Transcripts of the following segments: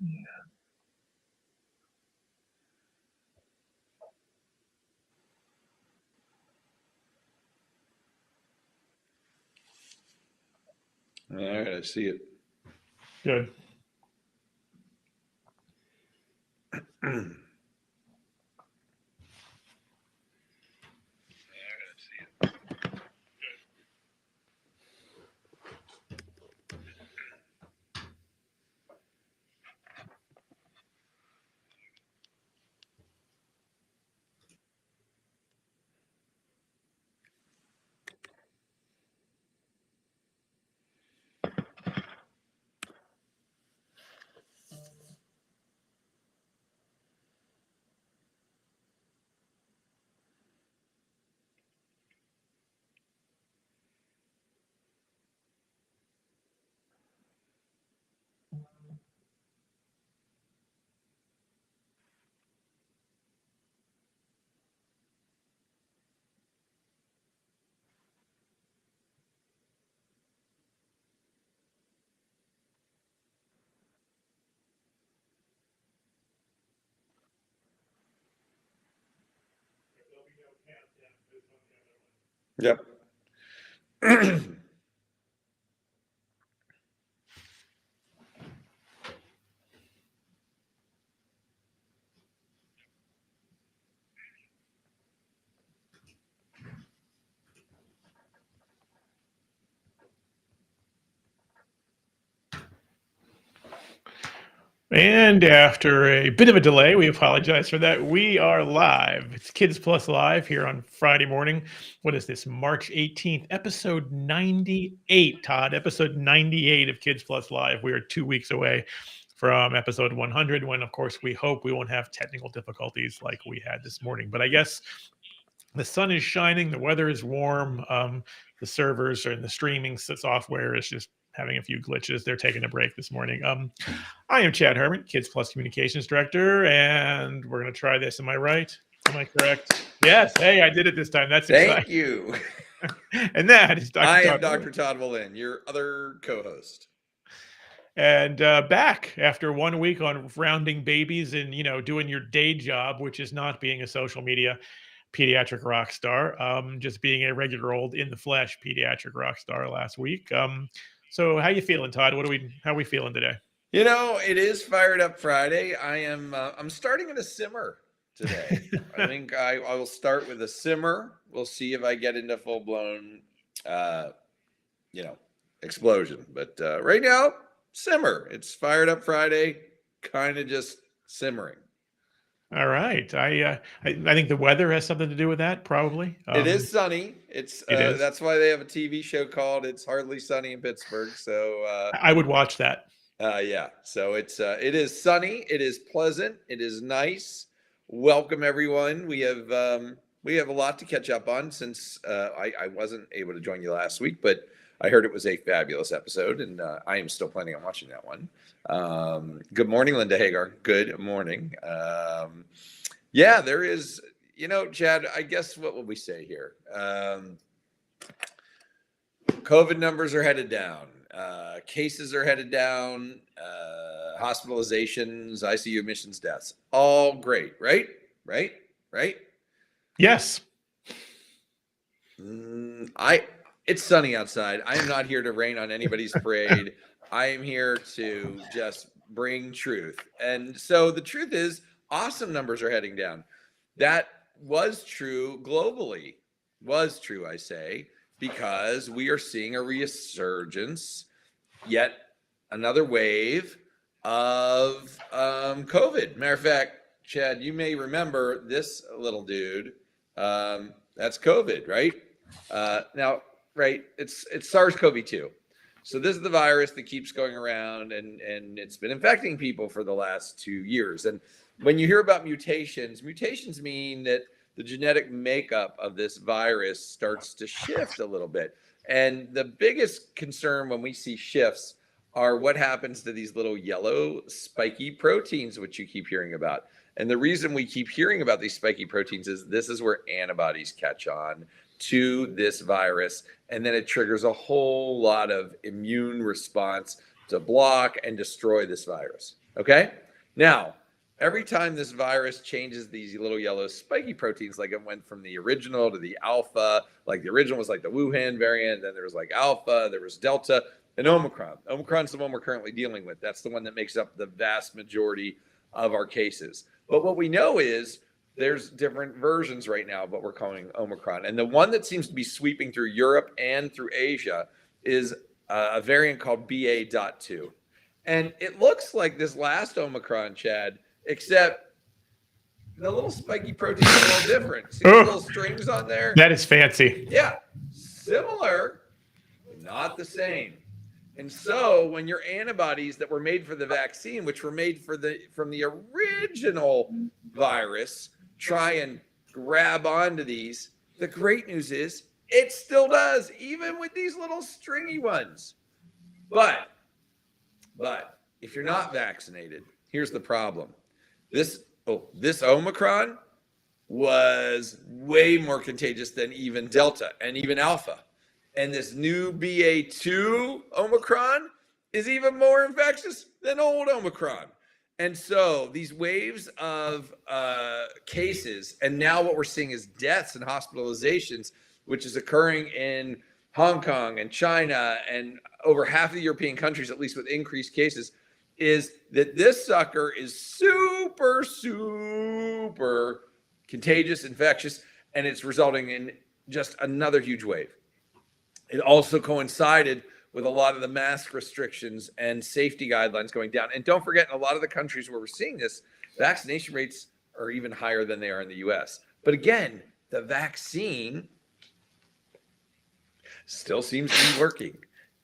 All right, I see it. Good. Yep. And after a bit of a delay, we apologize for that. We are live. It's Kids Plus Live here on Friday morning. What is this? March 18th, episode 98, Todd. Episode 98 of Kids Plus Live. We are 2 weeks away from episode 100, when, of course, we hope we won't have technical difficulties like we had this morning. But I guess the sun is shining, the weather is warm, the servers and the streaming software is just having a few glitches. They're taking a break this morning. I am Chad Herman, Kids Plus Communications Director, and we're going to try this. Am I right? Am I correct? Yes. Hey, I did it this time. That's exciting. Thank you. And that is Dr. I Todd am Dr. Todd Wallin, your other co-host. And back after 1 week on rounding babies and, doing your day job, which is not being a social media pediatric rock star, just being a regular old in the flesh pediatric rock star last week. So how you feeling, Todd? How are we feeling today? It is Fired Up Friday. I'm starting at a simmer today. I think I will start with a simmer. We'll see if I get into full blown, explosion. But right now, simmer. It's Fired Up Friday, kind of just simmering. All right. I think the weather has something to do with that, probably. It is sunny. It is. That's why they have a TV show called "It's Hardly Sunny in Pittsburgh." So I would watch that. Yeah. So it is sunny. It is pleasant. It is nice. Welcome everyone. We have a lot to catch up on since I wasn't able to join you last week, but I heard it was a fabulous episode, and I am still planning on watching that one. Good morning, Linda Hagar. Good morning. Yeah, there is, Chad, I guess what will we say here? COVID numbers are headed down. Cases are headed down. Hospitalizations, ICU admissions, deaths. All great, right? Right? Yes. It's sunny outside. I am not here to rain on anybody's parade. I am here to just bring truth. And so the truth is, awesome numbers are heading down. That was true globally. Was true, I say, because we are seeing a resurgence, yet another wave of COVID. Matter of fact, Chad, you may remember this little dude. That's COVID, right? Now, right, it's SARS-CoV-2. So this is the virus that keeps going around, and it's been infecting people for the last 2 years. And when you hear about mutations mean that the genetic makeup of this virus starts to shift a little bit. And the biggest concern when we see shifts are what happens to these little yellow spiky proteins, which you keep hearing about. And the reason we keep hearing about these spiky proteins is this is where antibodies catch on to this virus, and then it triggers a whole lot of immune response to block and destroy this virus. Okay. Now, every time this virus changes these little yellow spiky proteins, like it went from the original to the alpha, like the original was like the Wuhan variant, then there was like alpha, there was delta, and Omicron. Omicron's the one we're currently dealing with. That's the one that makes up the vast majority of our cases. But what we know is there's different versions right now of what we're calling Omicron. And the one that seems to be sweeping through Europe and through Asia is a variant called BA.2. And it looks like this last Omicron, Chad, except the little spiky protein is a little different. See the little strings on there? That is fancy. Yeah. Similar, not the same. And so when your antibodies that were made for the vaccine, which were made from the original virus, try and grab onto these, the great news is it still does, even with these little stringy ones. But if you're not vaccinated, here's the problem. This Omicron was way more contagious than even Delta and even Alpha. And this new BA2 Omicron is even more infectious than old Omicron. And so these waves of cases, and now what we're seeing is deaths and hospitalizations, which is occurring in Hong Kong and China and over half of the European countries, at least with increased cases, is that this sucker is super, super contagious, infectious, and it's resulting in just another huge wave. It also coincided with a lot of the mask restrictions and safety guidelines going down. And don't forget, in a lot of the countries where we're seeing this, vaccination rates are even higher than they are in the US. But again, the vaccine still seems to be working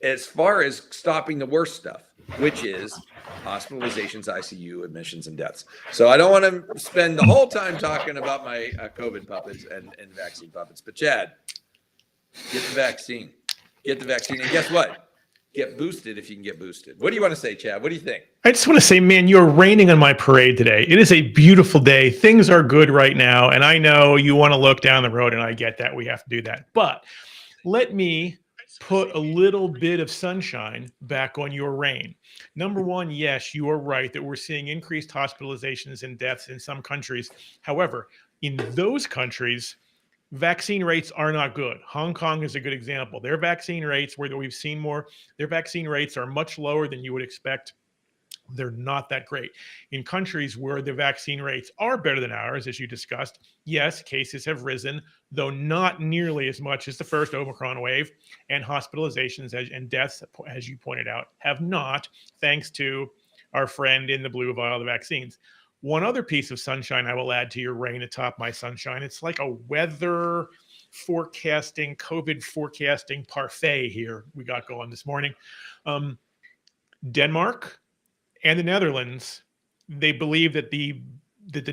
as far as stopping the worst stuff, which is hospitalizations, ICU, admissions, and deaths. So I don't want to spend the whole time talking about my COVID puppets and vaccine puppets. But Chad, get the vaccine. Get the vaccine. And guess what? Get boosted if you can get boosted. What do you want to say, Chad? What do you think? I just want to say, man, you're raining on my parade today. It is a beautiful day. Things are good right now. And I know you want to look down the road, and I get that. We have to do that. But let me put a little bit of sunshine back on your rain. Number one, yes, you are right that we're seeing increased hospitalizations and deaths in some countries. However, in those countries, vaccine rates are not good. Hong Kong is a good example. Their vaccine rates, where we've seen more, their vaccine rates are much lower than you would expect. They're not that great. In countries where the vaccine rates are better than ours, as you discussed, yes, cases have risen, though not nearly as much as the first Omicron wave, and hospitalizations and deaths, as you pointed out, have not, thanks to our friend in the blue vial, the vaccines. One other piece of sunshine I will add to your rain atop my sunshine. It's like a weather forecasting, COVID forecasting parfait here we got going this morning. Denmark and the Netherlands, they believe that the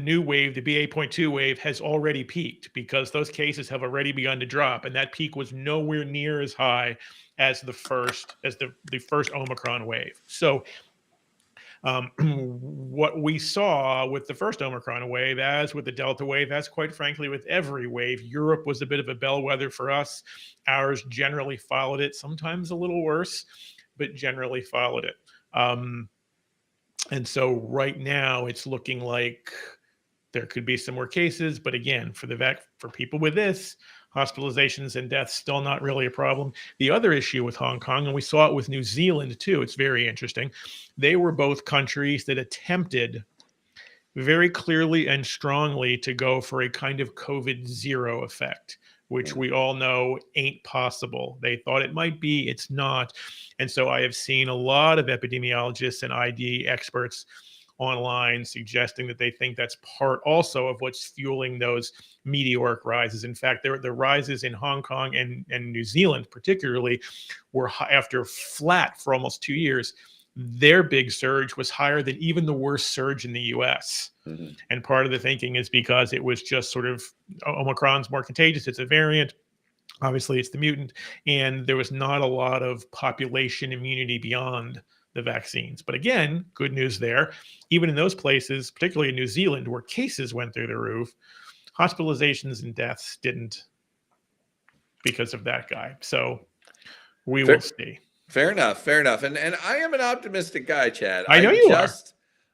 new wave, the BA.2 wave, has already peaked because those cases have already begun to drop, and that peak was nowhere near as high as the first Omicron wave. So what we saw with the first Omicron wave, as with the Delta wave, as quite frankly with every wave, Europe was a bit of a bellwether for us. Ours generally followed it, sometimes a little worse, but generally followed it. And so right now it's looking like there could be some more cases, but again, for people with this, hospitalizations and deaths still not really a problem. The other issue with Hong Kong, and we saw it with New Zealand too, it's very interesting. They were both countries that attempted very clearly and strongly to go for a kind of COVID zero effect, which we all know ain't possible. They thought it might be, it's not. And so I have seen a lot of epidemiologists and ID experts online suggesting that they think that's part also of what's fueling those meteoric rises. In fact, the rises in Hong Kong and New Zealand particularly were after flat for almost 2 years. Their big surge was higher than even the worst surge in the US. Mm-hmm. And part of the thinking is because it was just sort of Omicron's more contagious. It's a variant. Obviously, it's the mutant. And there was not a lot of population immunity beyond the vaccines. But again, good news there. Even in those places, particularly in New Zealand, where cases went through the roof, hospitalizations and deaths didn't because of that guy. So we will see. Fair enough. And I am an optimistic guy, Chad. I know you are.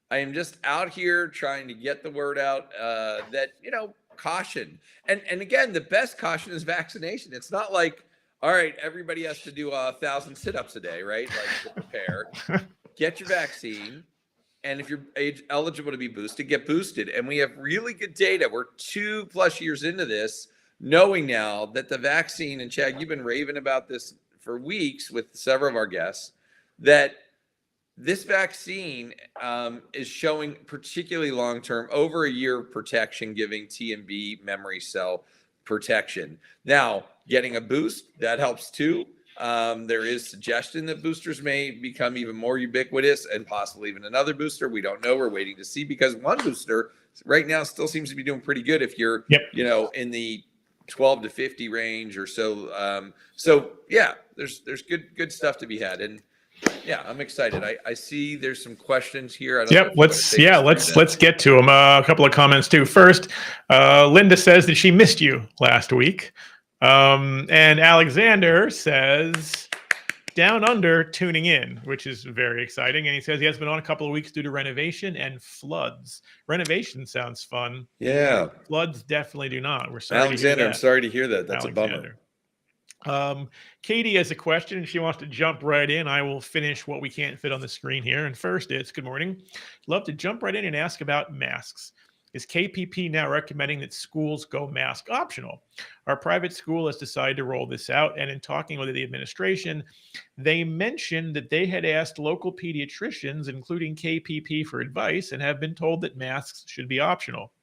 I am just out here trying to get the word out that, caution. And again, the best caution is vaccination. It's not like, all right, everybody has to do 1,000 sit-ups a day, right? Like to prepare. Get your vaccine. And if you're eligible to be boosted, get boosted. And we have really good data. We're 2+ years into this, knowing now that the vaccine, and Chad, you've been raving about this for weeks with several of our guests, that this vaccine is showing particularly long-term, over a year protection, giving T and B memory cell protection. Now, getting a boost, that helps too. There is suggestion that boosters may become even more ubiquitous and possibly even another booster. We don't know. We're waiting to see, because one booster right now still seems to be doing pretty good if you're, in the 12 to 50 range or so. So yeah, there's good stuff to be had. And yeah, I'm excited. I see there's some questions here. I don't know let's get to them. A couple of comments too. First, Linda says that she missed you last week. And Alexander says, down under tuning in, which is very exciting. And he says he has been on a couple of weeks due to renovation and floods. Renovation sounds fun. Yeah. Floods definitely do not. We're sorry Alexander, to hear that. I'm sorry to hear that. That's Alexander. a bummer. Katie has a question. She wants to jump right in. I will finish what we can't fit on the screen here. And first, it's good morning. Love to jump right in and ask about masks. Is KPP now recommending that schools go mask optional? Our private school has decided to roll this out, and in talking with the administration, they mentioned that they had asked local pediatricians, including KPP, for advice and have been told that masks should be optional.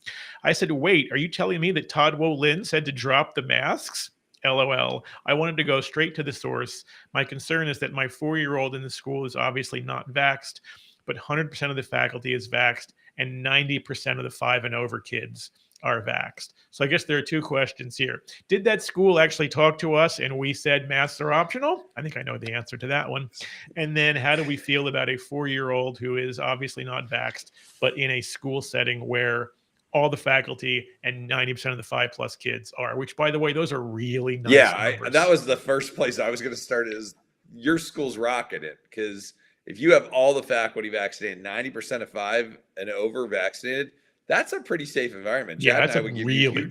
I said, wait, are you telling me that Todd Wolin said to drop the masks? LOL. I wanted to go straight to the source. My concern is that my 4-year-old in the school is obviously not vaxxed, but 100% of the faculty is vaxxed, and 90% of the 5 and over kids are vaxxed. So I guess there are two questions here. Did that school actually talk to us and we said masks are optional? I think I know the answer to that one. And then how do we feel about a 4-year-old who is obviously not vaxxed, but in a school setting where all the faculty and 90% of the 5+ kids are, which, by the way, those are really nice numbers. That was the first place I was going to start, is your school's rocking it, because if you have all the faculty vaccinated, 90% of 5 and over vaccinated, that's a pretty safe environment. Chad, that's a really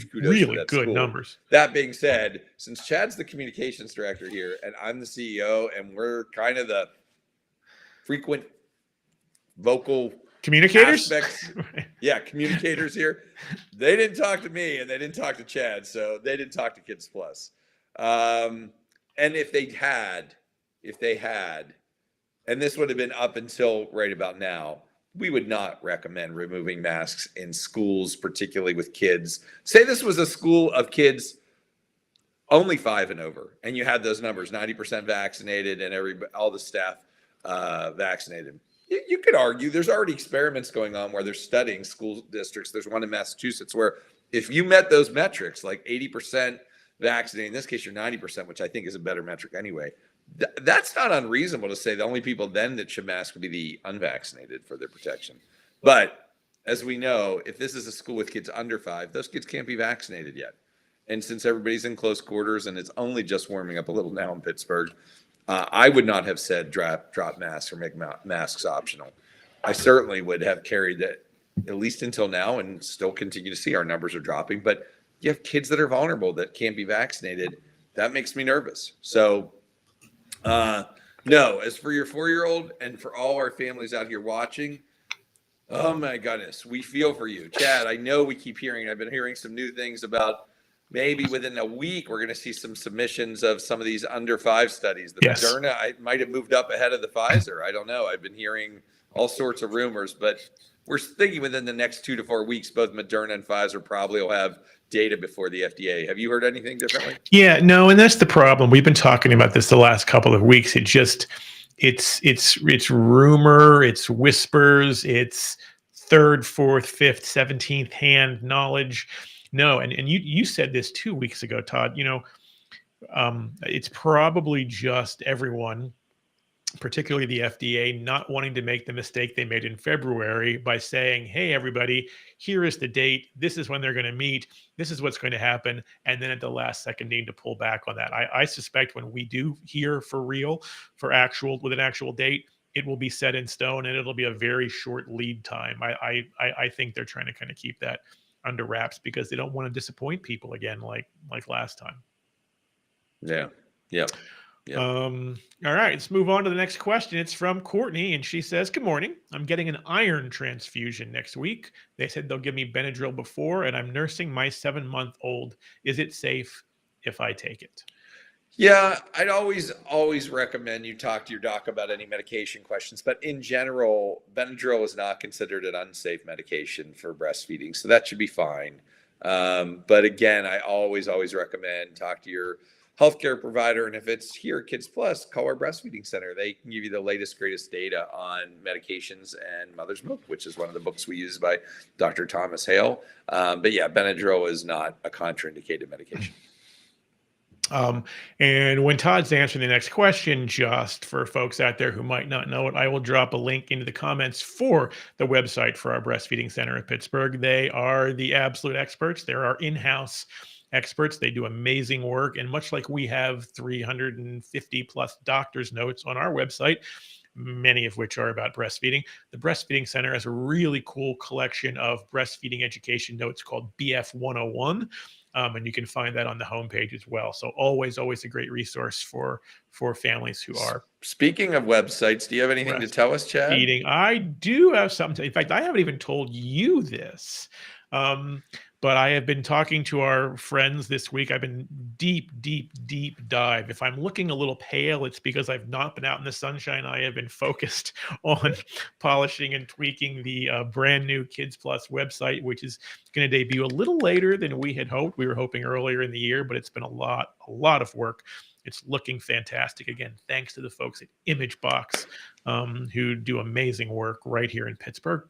good school. Numbers. That being said, since Chad's the communications director here and I'm the CEO, and we're kind of the frequent vocal communicators, communicators here, they didn't talk to me and they didn't talk to Chad, so they didn't talk to Kids Plus. And if they had, and this would have been up until right about now, we would not recommend removing masks in schools, particularly with kids. Say this was a school of kids only 5 and over, and you had those numbers, 90% vaccinated and all the staff vaccinated. You could argue there's already experiments going on where they're studying school districts. There's one in Massachusetts where if you met those metrics, like 80% vaccinated, in this case you're 90%, which I think is a better metric anyway, that's not unreasonable to say the only people then that should mask would be the unvaccinated for their protection. But as we know, if this is a school with kids under 5, those kids can't be vaccinated yet. And since everybody's in close quarters and it's only just warming up a little now in Pittsburgh, I would not have said drop masks or make masks optional. I certainly would have carried that at least until now, and still continue to see our numbers are dropping. But you have kids that are vulnerable that can't be vaccinated. That makes me nervous. So no, as for your 4-year-old and for all our families out here watching, oh my goodness, we feel for you. Chad, I know we keep hearing, I've been hearing some new things about maybe within a week, we're going to see some submissions of some of these under 5 studies. The Moderna, I might have moved up ahead of the Pfizer. I don't know. I've been hearing all sorts of rumors, but we're thinking within the next 2 to 4 weeks, both Moderna and Pfizer probably will have data before the FDA. Have you heard anything differently? Yeah, no, and that's the problem. We've been talking about this the last couple of weeks. It's rumor, it's whispers, it's third, fourth, fifth, 17th hand knowledge. No, and you said this 2 weeks ago, Todd. It's probably just everyone, particularly the FDA, not wanting to make the mistake they made in February by saying, hey, everybody, here is the date. This is when they're going to meet. This is what's going to happen. And then at the last second, need to pull back on that. I suspect when we do hear for real, with an actual date, it will be set in stone and it'll be a very short lead time. I think they're trying to kind of keep that under wraps because they don't want to disappoint people again, like last time. Yeah. Yep. Yep. All right, let's move on to the next question. It's from Courtney, and she says, "Good morning. I'm getting an iron transfusion next week. They said they'll give me Benadryl before, and I'm nursing my 7-month-old. Is it safe if I take it?" Yeah, I'd always recommend you talk to your doc about any medication questions. But in general, Benadryl is not considered an unsafe medication for breastfeeding, so that should be fine. But again, I always recommend talk to your healthcare provider, and if it's here at Kids Plus, call our breastfeeding center. They can give you the latest, greatest data on medications and mother's milk, which is one of the books we use by Dr. Thomas Hale. But yeah, Benadryl is not a contraindicated medication. And when Todd's answering the next question, just for folks out there who might not know it, I will drop a link into the comments for the website for our breastfeeding center at Pittsburgh. They are the absolute experts. They're our in-house experts. They do amazing work. And much like we have 350 plus doctor's notes on our website, many of which are about breastfeeding, the Breastfeeding Center has a really cool collection of breastfeeding education notes called BF 101. And you can find that on the homepage as well. So always a great resource for families who are. Speaking of websites, do you have anything to tell us, Chad? Feeding. I do have something. In fact, I haven't even told you this. But I have been talking to our friends this week. I've been deep dive. If I'm looking a little pale, it's because I've not been out in the sunshine. I have been focused on polishing and tweaking the brand new Kids Plus website, which is going to debut a little later than we had hoped. We were hoping earlier in the year, but it's been a lot of work. It's looking fantastic. Again, thanks to the folks at ImageBox who do amazing work right here in Pittsburgh.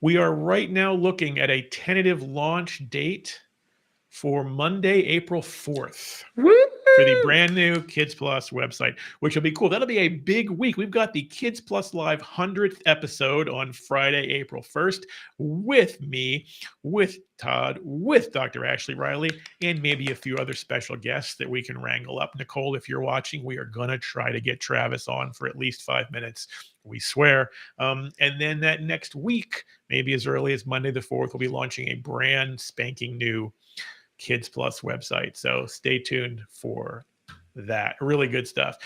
We are right now looking at a tentative launch date for Monday, April 4th. For the brand new Kids Plus website, which will be cool. That'll be a big week. We've got the Kids Plus Live 100th episode on Friday, April 1st with me, with Todd, with Dr. Ashley Riley, and maybe a few other special guests that we can wrangle up. Nicole, if you're watching, we are going to try to get Travis on for at least 5 minutes. We swear. And then that next week, maybe as early as Monday the 4th, we'll be launching a brand spanking new Kids Plus website. So stay tuned for that. Really good stuff.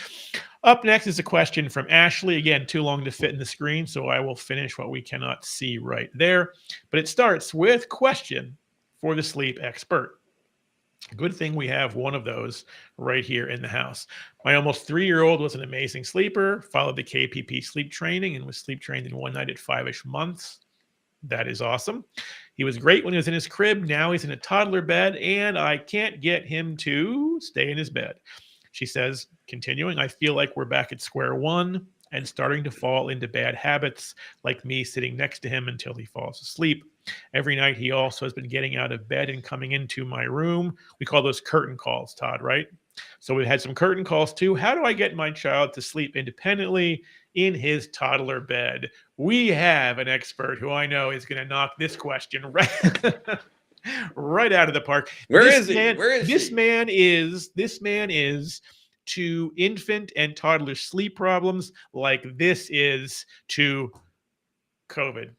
Up next is a question from Ashley. Again, too long to fit in the screen, so I will finish what we cannot see right there. But it starts with question for the sleep expert. Good thing we have one of those right here in the house. My almost 3-year-old was an amazing sleeper, followed the KPP sleep training, and was sleep trained in one night at 5-ish months. That is awesome. He was great when he was in his crib. Now he's in a toddler bed, and I can't get him to stay in his bed. She says, continuing, I feel like we're back at square one and starting to fall into bad habits, like me sitting next to him until he falls asleep. Every night he also has been getting out of bed and coming into my room. We call those curtain calls, Todd, right? So we've had some curtain calls too. How do I get my child to sleep independently in his toddler bed? We have an expert who I know is going to knock this question right out of the park. Where is he? This man is to infant and toddler sleep problems like this is to COVID.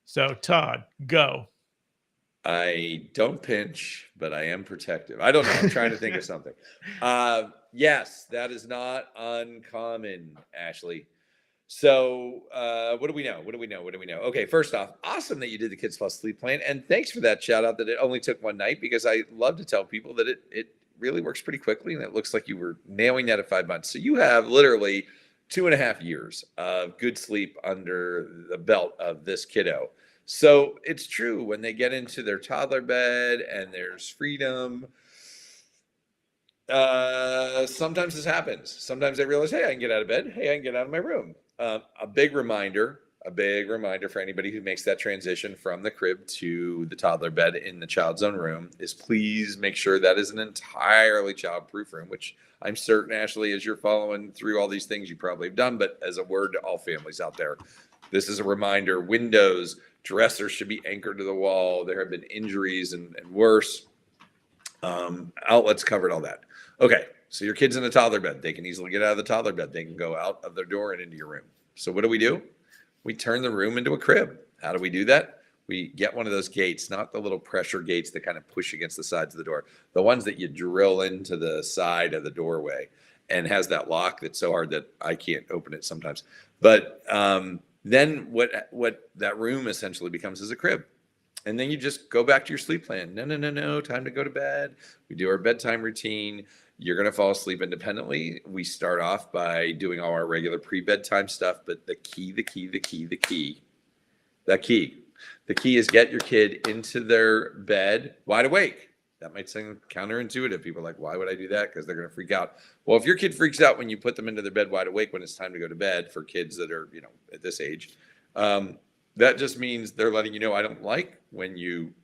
So Todd, go. I don't pinch, but I am protective. I don't know. I'm trying to think of something. Yes, that is not uncommon, Ashley. So what do we know? Okay, first off, awesome that you did the Kids Plus sleep plan. And thanks for that shout out that it only took one night, because I love to tell people that it really works pretty quickly. And it looks like you were nailing that at 5 months. So you have literally 2.5 years of good sleep under the belt of this kiddo. So it's true, when they get into their toddler bed and there's freedom, sometimes this happens. Sometimes they realize, hey, I can get out of bed. Hey, I can get out of my room. A big reminder for anybody who makes that transition from the crib to the toddler bed in the child's own room is please make sure that is an entirely child-proof room, which I'm certain, Ashley, as you're following through all these things, you probably have done. But as a word to all families out there, this is a reminder. Windows, dressers should be anchored to the wall. There have been injuries and worse. Outlets covered, all that. Okay, So your kid's in a toddler bed. They can easily get out of the toddler bed. They can go out of their door and into your room. So what do? We turn the room into a crib. How do we do that? We get one of those gates, not the little pressure gates that kind of push against the sides of the door, the ones that you drill into the side of the doorway and has that lock that's so hard that I can't open it sometimes. But then what that room essentially becomes is a crib. And then you just go back to your sleep plan. No, time to go to bed. We do our bedtime routine. You're going to fall asleep independently. We start off by doing all our regular pre-bedtime stuff, but the key is get your kid into their bed wide awake. That might seem counterintuitive. People are like, why would I do that? Because they're going to freak out. Well, if your kid freaks out when you put them into their bed wide awake when it's time to go to bed, for kids that are, at this age, that just means they're letting you know I don't like when you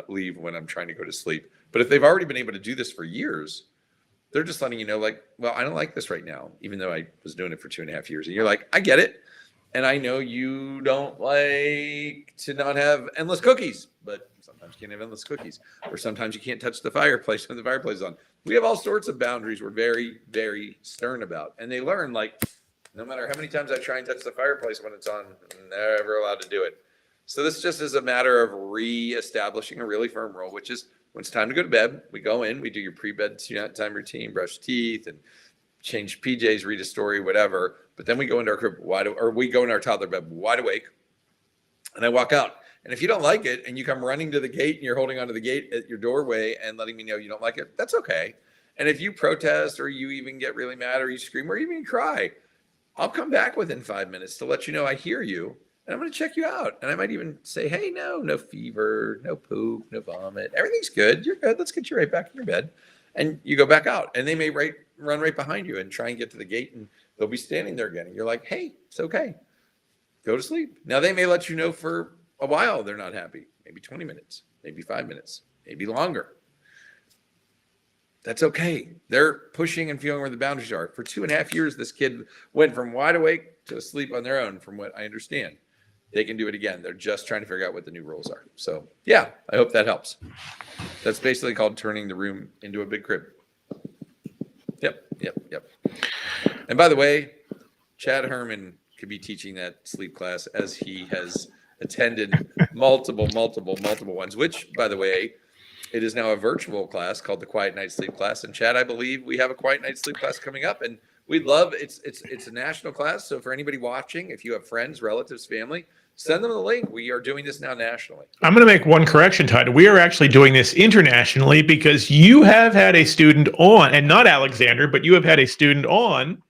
leave when I'm trying to go to sleep. But if they've already been able to do this for years, they're just letting you know, like, well, I don't like this right now, even though I was doing it for 2.5 years. And you're like, I get it. And I know you don't like to not have endless cookies, but sometimes you can't have endless cookies. Or sometimes you can't touch the fireplace when the fireplace is on. We have all sorts of boundaries we're very, very stern about. And they learn, like, no matter how many times I try and touch the fireplace when it's on, I'm never allowed to do it. So this just is a matter of re-establishing a really firm rule, which is when it's time to go to bed, we go in, we do your pre-bed time routine, brush teeth, and change PJs, read a story, whatever. But then we go into our crib we go in our toddler bed wide awake, and I walk out. And if you don't like it, and you come running to the gate, and you're holding onto the gate at your doorway and letting me know you don't like it, that's okay. And if you protest, or you even get really mad, or you scream, or even cry, I'll come back within 5 minutes to let you know I hear you. And I'm going to check you out. And I might even say, hey, no fever, no poop, no vomit. Everything's good. You're good. Let's get you right back in your bed. And you go back out. And they may run right behind you and try and get to the gate. And they'll be standing there again. And you're like, hey, it's okay. Go to sleep. Now, they may let you know for a while they're not happy. Maybe 20 minutes, maybe 5 minutes, maybe longer. That's okay. They're pushing and feeling where the boundaries are. For 2.5 years, this kid went from wide awake to asleep on their own, from what I understand. They can do it again. They're just trying to figure out what the new rules are. So, yeah, I hope that helps. That's basically called turning the room into a big crib. Yep. And by the way, Chad Herman could be teaching that sleep class, as he has attended multiple ones, which, by the way, it is now a virtual class called the Quiet Night Sleep class. And Chad, I believe we have a Quiet Night Sleep class coming up, and we'd love it's a national class. So for anybody watching, if you have friends, relatives, family, send them the link. We are doing this now nationally. I'm going to make one correction, Todd. We are actually doing this internationally, because you have had a student on, and not Alexander, but you have had a student on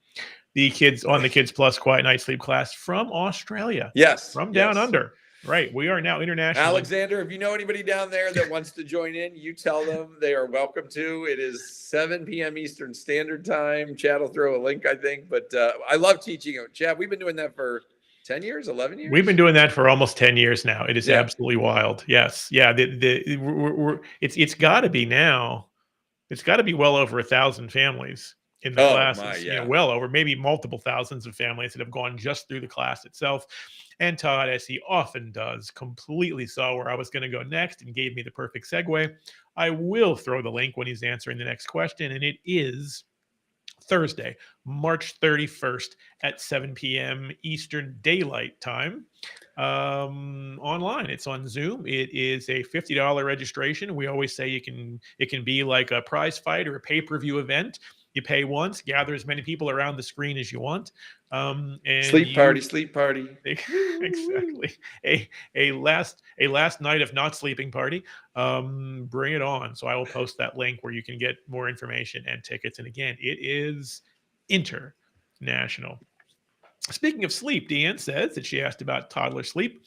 the Kids Plus Quiet Night Sleep class from Australia. Yes. From down under. Right. We are now international. Alexander, if you know anybody down there that wants to join in, you tell them they are welcome to. It is 7 p.m. Eastern Standard Time. Chad will throw a link, I think. But I love teaching. Chad, we've been doing that for 10 years, 11 years? We've been doing that for almost 10 years now. It is absolutely wild. Yes. Yeah. It's got to be now. It's got to be well over 1,000 families in the classes. Well over, maybe multiple thousands of families that have gone just through the class itself. And Todd, as he often does, completely saw where I was going to go next and gave me the perfect segue. I will throw the link when he's answering the next question, and it is Thursday, March 31st at 7 p.m. Eastern Daylight Time. Online. It's on Zoom. It is a $50 registration. We always say it can be like a prize fight or a pay-per-view event. You pay once, gather as many people around the screen as you want. And sleep party. Exactly. A last night of not sleeping party. Bring it on. So I will post that link where you can get more information and tickets. And again, it is international. Speaking of sleep, Deanne says that she asked about toddler sleep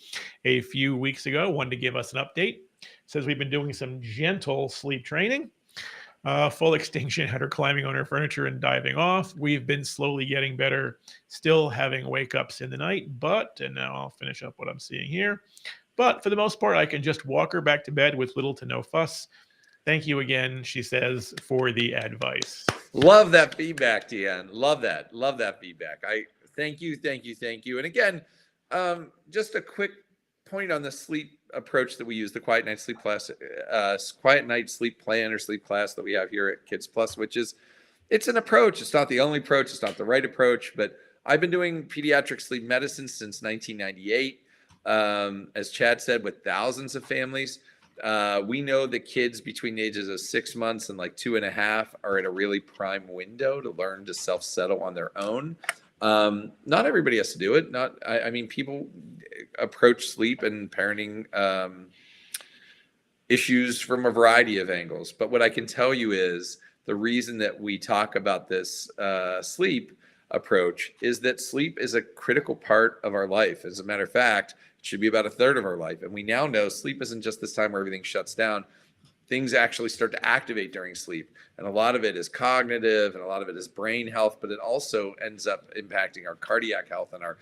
a few weeks ago. Wanted to give us an update. Says we've been doing some gentle sleep training. Full extinction had her climbing on her furniture and diving off. We've been slowly getting better, still having wake ups in the night, and now I'll finish up what I'm seeing here. But for the most part, I can just walk her back to bed with little to no fuss. Thank you again, she says, for the advice. Love that feedback, Deanne. Love that feedback. I thank you. And again, just a quick point on the sleep approach that we use, the Quiet Night Sleep class, Quiet Night Sleep plan or sleep class that we have here at Kids Plus, which is It's an approach. It's not the only approach. It's not the right approach, but I've been doing pediatric sleep medicine since 1998. As Chad said, with thousands of families. We know that kids between the ages of 6 months and like 2.5 are in a really prime window to learn to self-settle on their own. Not everybody has to do it. I mean, people approach sleep and parenting issues from a variety of angles. But what I can tell you is the reason that we talk about this sleep approach is that sleep is a critical part of our life. As a matter of fact, it should be about a third of our life. And we now know sleep isn't just this time where everything shuts down. Things actually start to activate during sleep. And a lot of it is cognitive and a lot of it is brain health, but it also ends up impacting our cardiac health and our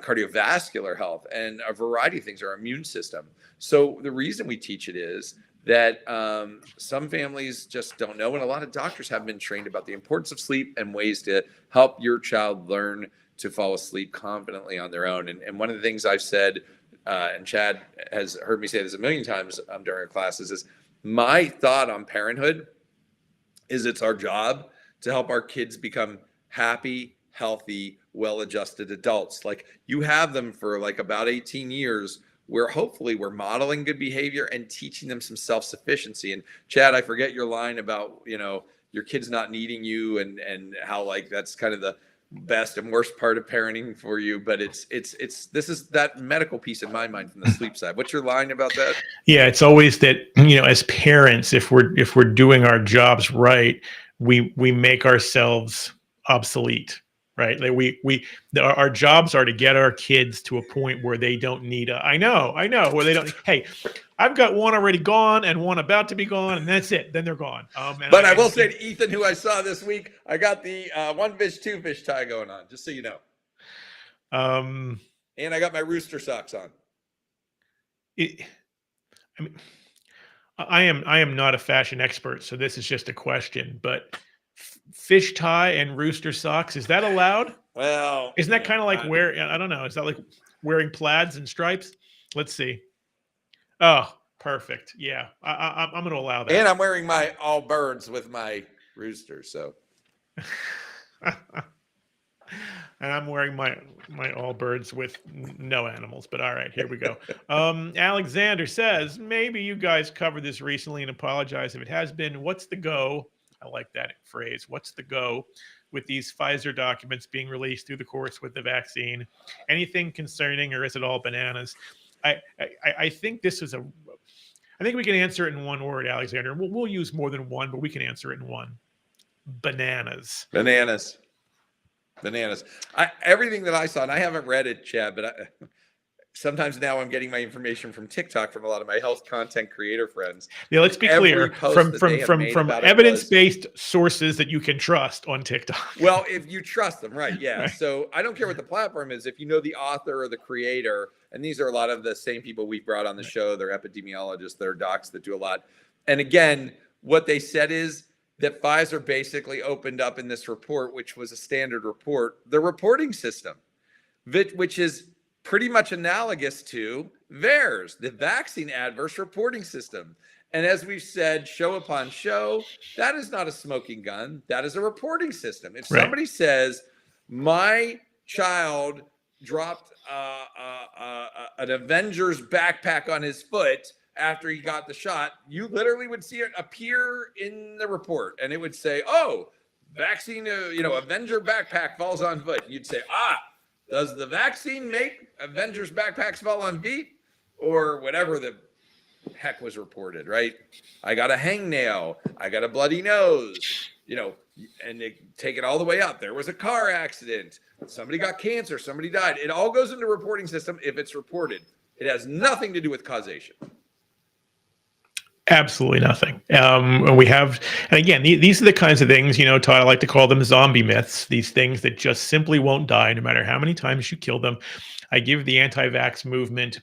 cardiovascular health and a variety of things, our immune system. So the reason we teach it is that some families just don't know, and a lot of doctors have been trained about the importance of sleep and ways to help your child learn to fall asleep confidently on their own. And one of the things I've said, and Chad has heard me say this a million times during our classes, is my thought on parenthood is it's our job to help our kids become happy, healthy, well-adjusted adults. Like, you have them for like about 18 years where hopefully we're modeling good behavior and teaching them some self-sufficiency. And Chad, I forget your line about, your kids not needing you and how like that's kind of the best and worst part of parenting for you. But this is that medical piece in my mind from the sleep side. What's your line about that? Yeah, it's always that, as parents, if we're doing our jobs right, we make ourselves obsolete. Right. Like our jobs are to get our kids to a point where they don't need I know, where they don't. Hey, I've got one already gone and one about to be gone, and that's it. Then they're gone. But I will say to Ethan, who I saw this week, I got the one fish, two fish tie going on, just so you know. And I got my rooster socks on. I am not a fashion expert, so this is just a question, but fish tie and rooster socks, is that allowed? Well, isn't that kind of like I don't know, is that like wearing plaids and stripes? Let's see. Oh, perfect. Yeah, I'm going to allow that. And I'm wearing my all birds with my rooster, so. And I'm wearing my all birds with no animals, but all right, here we go. Alexander says, maybe you guys covered this recently and apologize if it has been. What's the go? I like that phrase. What's the go with these Pfizer documents being released through the course with the vaccine? Anything concerning, or is it all bananas? I think this is I think we can answer it in one word, Alexander. We'll use more than one, but we can answer it in one. Bananas. Everything that I saw, and I haven't read it, Chad, but sometimes now I'm getting my information from TikTok from a lot of my health content creator friends. Yeah, let's be clear, from evidence-based sources that you can trust on TikTok. Well, if you trust them, right? Yeah. Right. So I don't care what the platform is. If you know the author or the creator, and these are a lot of the same people we've brought on the show. They're epidemiologists, they're docs that do a lot. And again, what they said is that Pfizer basically opened up in this report, which was a standard report, the reporting system, which is pretty much analogous to VAERS, the Vaccine Adverse Reporting System. And as we've said, show upon show, that is not a smoking gun. That is a reporting system. If somebody says, my child dropped an Avengers backpack on his foot after he got the shot, you literally would see it appear in the report, and it would say, "Oh, vaccine, Avenger backpack falls on foot." You'd say, does the vaccine make Avengers backpacks fall on feet, or whatever the heck was reported? Right? I got a hangnail. I got a bloody nose. And they take it all the way up. There was a car accident. Somebody got cancer. Somebody died. It all goes into the reporting system if it's reported. It has nothing to do with causation. Absolutely nothing. And again, these are the kinds of things, Todd, I like to call them zombie myths, these things that just simply won't die no matter how many times you kill them. I give the anti-vax movement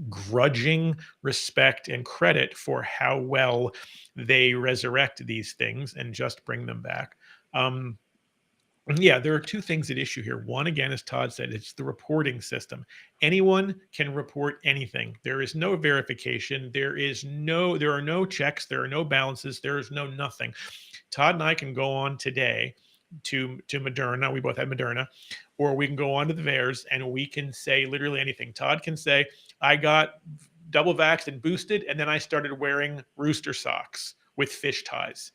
grudging respect and credit for how well they resurrect these things and just bring them back. Yeah, there are two things at issue here. One, again, as Todd said, it's the reporting system. Anyone can report anything. There is no verification. There are no checks. There are no balances. There is no nothing. Todd and I can go on today to Moderna. We both had Moderna, or we can go on to the VAERS and we can say literally anything. Todd can say, I got double vaxxed and boosted, and then I started wearing rooster socks with fish ties.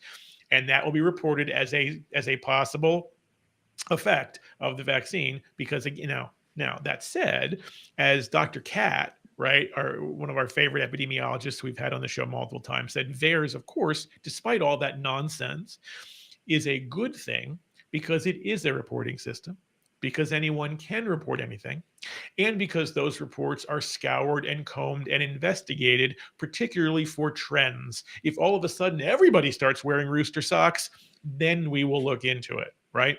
And that will be reported as a possible effect of the vaccine, because now that said, as Dr. Cat, right, one of our favorite epidemiologists we've had on the show multiple times, said VAERS, of course, despite all that nonsense, is a good thing because it is a reporting system, because anyone can report anything, and because those reports are scoured and combed and investigated, particularly for trends. If all of a sudden everybody starts wearing rooster socks, then we will look into it, right?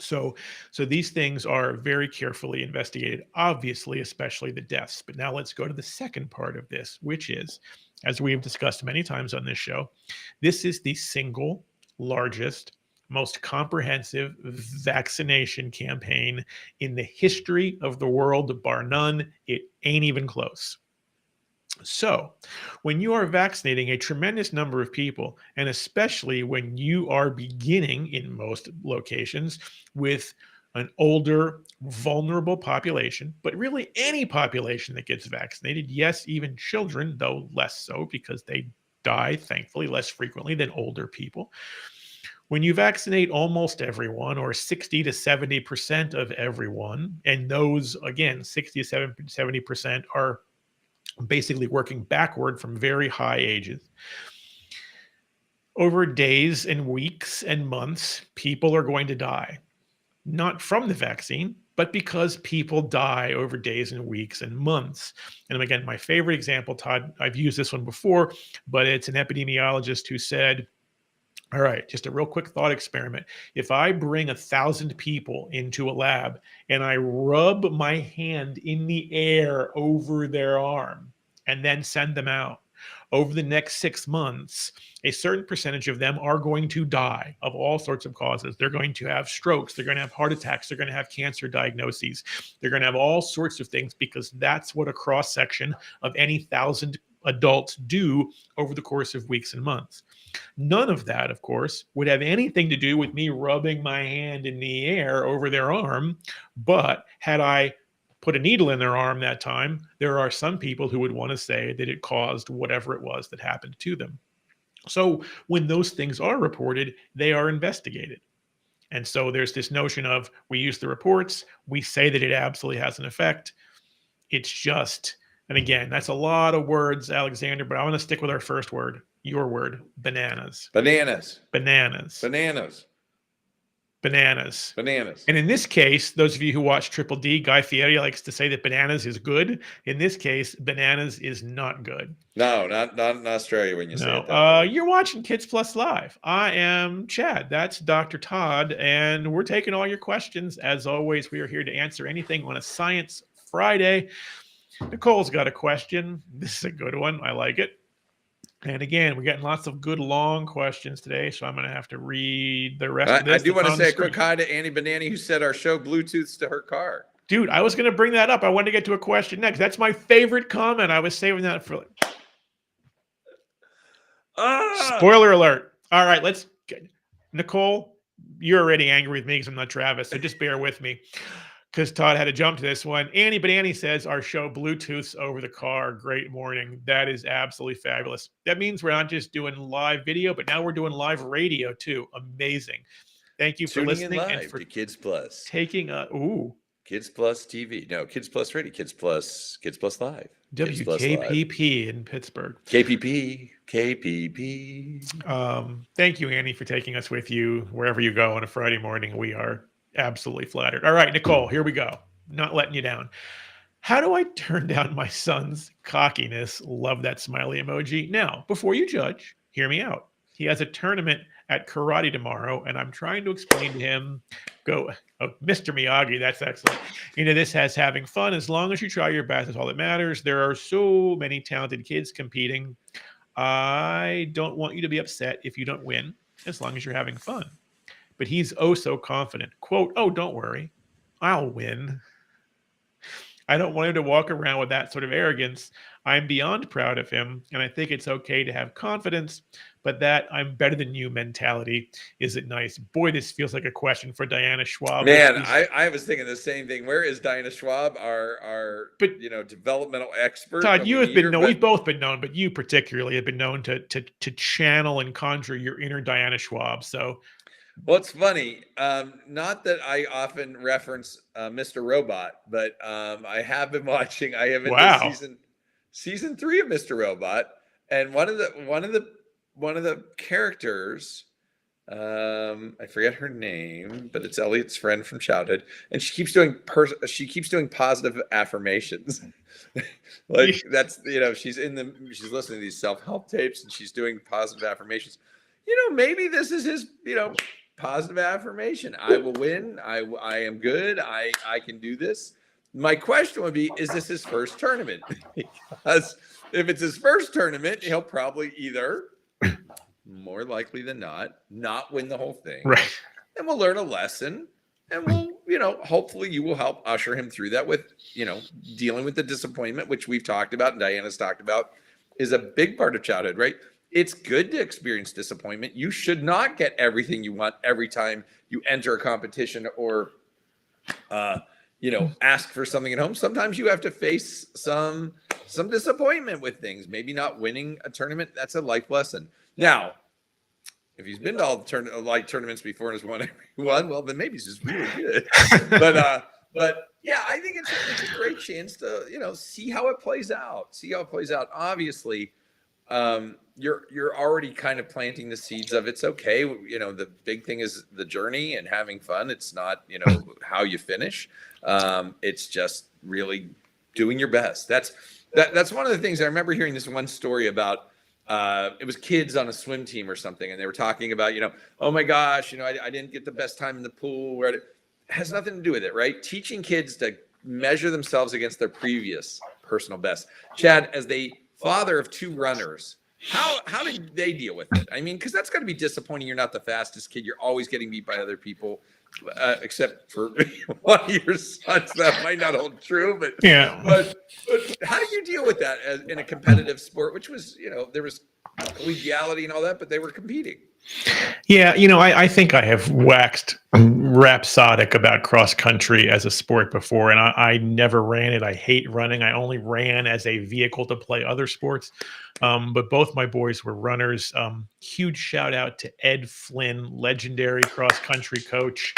So these things are very carefully investigated, obviously, especially the deaths. But now let's go to the second part of this, which is, as we have discussed many times on this show, this is the single largest, most comprehensive vaccination campaign in the history of the world, bar none. It ain't even close. So, when you are vaccinating a tremendous number of people, and especially when you are beginning in most locations with an older, vulnerable population, but really any population that gets vaccinated, yes, even children, though less so because they die, thankfully, less frequently than older people. When you vaccinate almost everyone, or 60 to 70% of everyone, and those, again, 60 to 70% are basically working backward from very high ages. Over days and weeks and months, people are going to die, not from the vaccine, but because people die over days and weeks and months. And again, my favorite example, Todd, I've used this one before, but it's an epidemiologist who said, all right, just a real quick thought experiment. If I bring 1,000 people into a lab and I rub my hand in the air over their arm and then send them out, over the next 6 months, a certain percentage of them are going to die of all sorts of causes. They're going to have strokes. They're going to have heart attacks. They're going to have cancer diagnoses. They're going to have all sorts of things, because that's what a cross section of any 1,000 adults do over the course of weeks and months. None of that, of course, would have anything to do with me rubbing my hand in the air over their arm. But had I put a needle in their arm that time, there are some people who would want to say that it caused whatever it was that happened to them. So when those things are reported, they are investigated. And so there's this notion of, we use the reports, we say that it absolutely has an effect. It's just, and again, that's a lot of words, Alexander, but I want to stick with our first word, your word, bananas. Bananas. Bananas. Bananas. Bananas. Bananas. And in this case, those of you who watch Triple D, Guy Fieri likes to say that bananas is good. In this case, bananas is not good. No, not in Australia when you say it that way. You're watching Kids Plus Live. I am Chad. That's Dr. Todd, and we're taking all your questions. As always, we are here to answer anything on a Science Friday. Nicole's got a question. This is a good one. I like it. And again, we're getting lots of good long questions today, so I'm going to have to read the rest of this. I do want to say a quick hi to Annie Banani, who said our show Bluetooths to her car. Dude, I was going to bring that up. I wanted to get to a question next. That's my favorite comment. I was saving that for... Spoiler alert. All right, let's get... Nicole, you're already angry with me because I'm not Travis, so just bear with me, because Todd had to jump to this one. Annie Banani says, our show Bluetooths over the car. Great morning. That is absolutely fabulous. That means we're not just doing live video, but now we're doing live radio too. Amazing. Thank you for listening and for Kids Plus. Taking a Kids Plus TV. No, Kids Plus Radio. Kids Plus Live. WKPP in Pittsburgh. KPP. Thank you, Annie, for taking us with you wherever you go on a Friday morning. We are absolutely flattered. All right, Nicole, here we go. Not letting you down. How do I turn down my son's cockiness? Love that smiley emoji. Now, before you judge, hear me out. He has a tournament at karate tomorrow, and I'm trying to explain to him, Mr. Miyagi, that's excellent. This has having fun. As long as you try your best, that's all that matters. There are so many talented kids competing. I don't want you to be upset if you don't win, as long as you're having fun. But he's oh so confident. Quote, oh, don't worry, I'll win. I don't want him to walk around with that sort of arrogance. I'm beyond proud of him, and I think it's okay to have confidence, but that I'm better than you mentality isn't nice. Boy, this feels like a question for Diana Schwab. Man, I was thinking the same thing. Where is Dinah Schwab, our But developmental expert Todd, when you we have need been her? known. But We've both been known, but you particularly have been known to channel and conjure your inner Diana Schwab. So, well, it's funny. Not that I often reference Mr. Robot, but I have been watching. I have into wow, season 3 of Mr. Robot, and one of the characters. I forget her name, but it's Elliot's friend from childhood, and she keeps doing positive affirmations. Like that's she's listening to these self-help tapes and she's doing positive affirmations. Maybe this is his positive affirmation. I will win. I am good. I can do this. My question would be, is this his first tournament? Because if it's his first tournament, he'll probably either, more likely than not win the whole thing. right. And we'll learn a lesson. And hopefully you will help usher him through that with, dealing with the disappointment, which we've talked about and Diana's talked about, is a big part of childhood, right? It's good to experience disappointment. You should not get everything you want every time you enter a competition or, ask for something at home. Sometimes you have to face some disappointment with things. Maybe not winning a tournament. That's a life lesson. Now, if he's been to all the tournaments before and has won every one, well, then maybe he's just really good. But yeah, I think it's a great chance to see how it plays out. Obviously, you're already kind of planting the seeds of it's okay. The big thing is the journey and having fun. It's not how you finish. It's just really doing your best. That's one of the things I remember hearing this one story about. It was kids on a swim team or something, and they were talking about, oh my gosh, I didn't get the best time in the pool. Where it has nothing to do with it, right? Teaching kids to measure themselves against their previous personal best. Chad, as the father of 2 runners, how did they deal with it? I mean, because that's got to be disappointing. You're not the fastest kid. You're always getting beat by other people. Except for one of your sons, that might not hold true, but Yeah. But how do you deal with that in a competitive sport, which was there was collegiality and all that, but they were competing. Yeah, I think I have waxed rhapsodic about cross country as a sport before, and I never ran it. I hate running. I only ran as a vehicle to play other sports. But both my boys were runners. Huge shout out to Ed Flynn, legendary cross country coach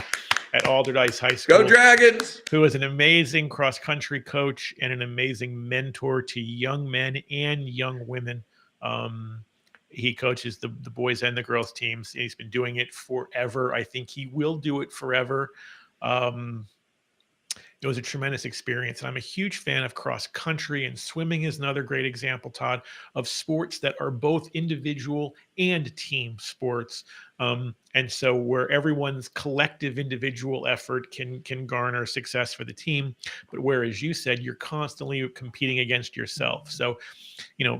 at Alderdice High School. Go Dragons! Who is an amazing cross country coach and an amazing mentor to young men and young women. He coaches the boys and the girls teams. He's been doing it forever. I think he will do it forever. It was a tremendous experience. And I'm a huge fan of cross country, and swimming is another great example, Todd, of sports that are both individual and team sports. And so where everyone's collective individual effort can garner success for the team, but where, as you said, you're constantly competing against yourself. So,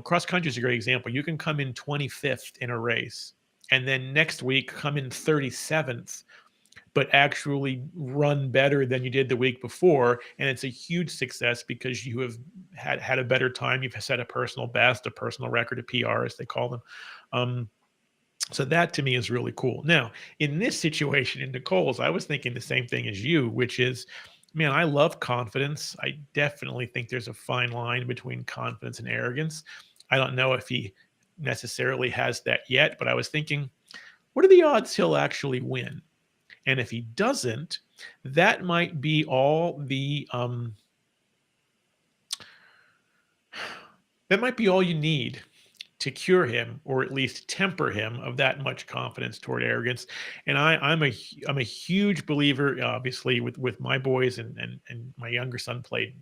cross country is a great example. You can come in 25th in a race, and then next week come in 37th, but actually run better than you did the week before. And it's a huge success because you have had a better time. You've set a personal best, a personal record, a PR, as they call them. So that to me is really cool. Now, in this situation in Nicole's, I was thinking the same thing as you, which is, man, I love confidence. I definitely think there's a fine line between confidence and arrogance. I don't know if he necessarily has that yet, but I was thinking, what are the odds he'll actually win? And if he doesn't, that might be all you need to cure him, or at least temper him of that much confidence toward arrogance. And I'm a huge believer, obviously, with my boys, and my younger son played